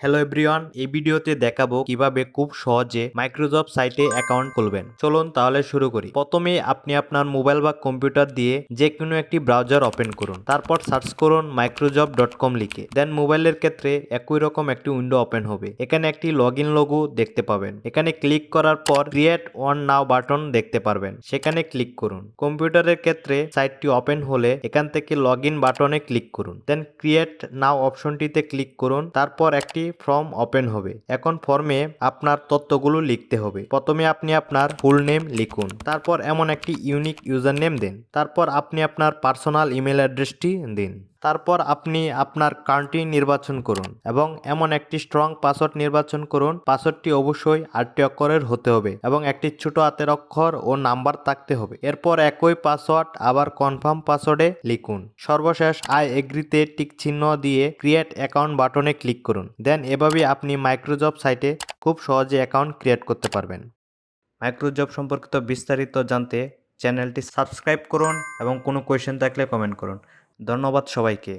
Hello everyone, এই ভিডিওতে দেখাবো কিভাবে খুব সহজে মাইক্রোসফট সাইটে অ্যাকাউন্ট খুলবেন। চলুন তাহলে শুরু করি। প্রথমে আপনি আপনার মোবাইল বা কম্পিউটার দিয়ে যে কোনো একটি ব্রাউজার ওপেন করুন, তারপর সার্চ করুন microsoft.com লিখে। দেন মোবাইলের ক্ষেত্রে একই রকম একটি উইন্ডো ওপেন হবে। এখানে একটি লগইন লোগো দেখতে পাবেন। এখানে ক্লিক করার পর ক্রিয়েট অন নাও বাটন দেখতে পারবেন, সেখানে ক্লিক করুন। কম্পিউটারের ক্ষেত্রে সাইটটি ওপেন হলে এখান থেকে লগইন বাটনে ক্লিক করুন, দেন ক্রিয়েট নাও অপশনটিতে ক্লিক করুন। তারপর একটি ফর্ম ওপেন হবে। এখন ফর্মে আপনার তথ্যগুলো লিখতে হবে। প্রথমে আপনি আপনার ফুল নেম লিখুন, তারপর এমন একটি ইউনিক ইউজার নেম দিন, তারপর আপনি আপনার পার্সোনাল ইমেল অ্যাড্রেসটি দিন। তারপর আপনি আপনার কান্ট্রি নির্বাচন করুন এবং এমন একটি স্ট্রং পাসওয়ার্ড নির্বাচন করুন। পাসওয়ার্ডটি অবশ্যই 8টি অক্ষরের হতে হবে এবং একটি ছোট হাতের অক্ষর ও নাম্বার থাকতে হবে। এরপর একই পাসওয়ার্ড আবার কনফার্ম পাসওয়ার্ডে লিখুন। সর্বশেষ আই এগ্রিতে টিক চিহ্ন দিয়ে ক্রিয়েট অ্যাকাউন্ট বাটনে ক্লিক করুন। দেন এভাবে আপনি মাইক্রোসফট সাইটে খুব সহজে অ্যাকাউন্ট ক্রিয়েট করতে পারবেন। মাইক্রোসফট সম্পর্কিত বিস্তারিত জানতে চ্যানেলটি সাবস্ক্রাইব করুন এবং কোনো কোয়েশ্চেন থাকলে কমেন্ট করুন। ধন্যবাদ সবাইকে।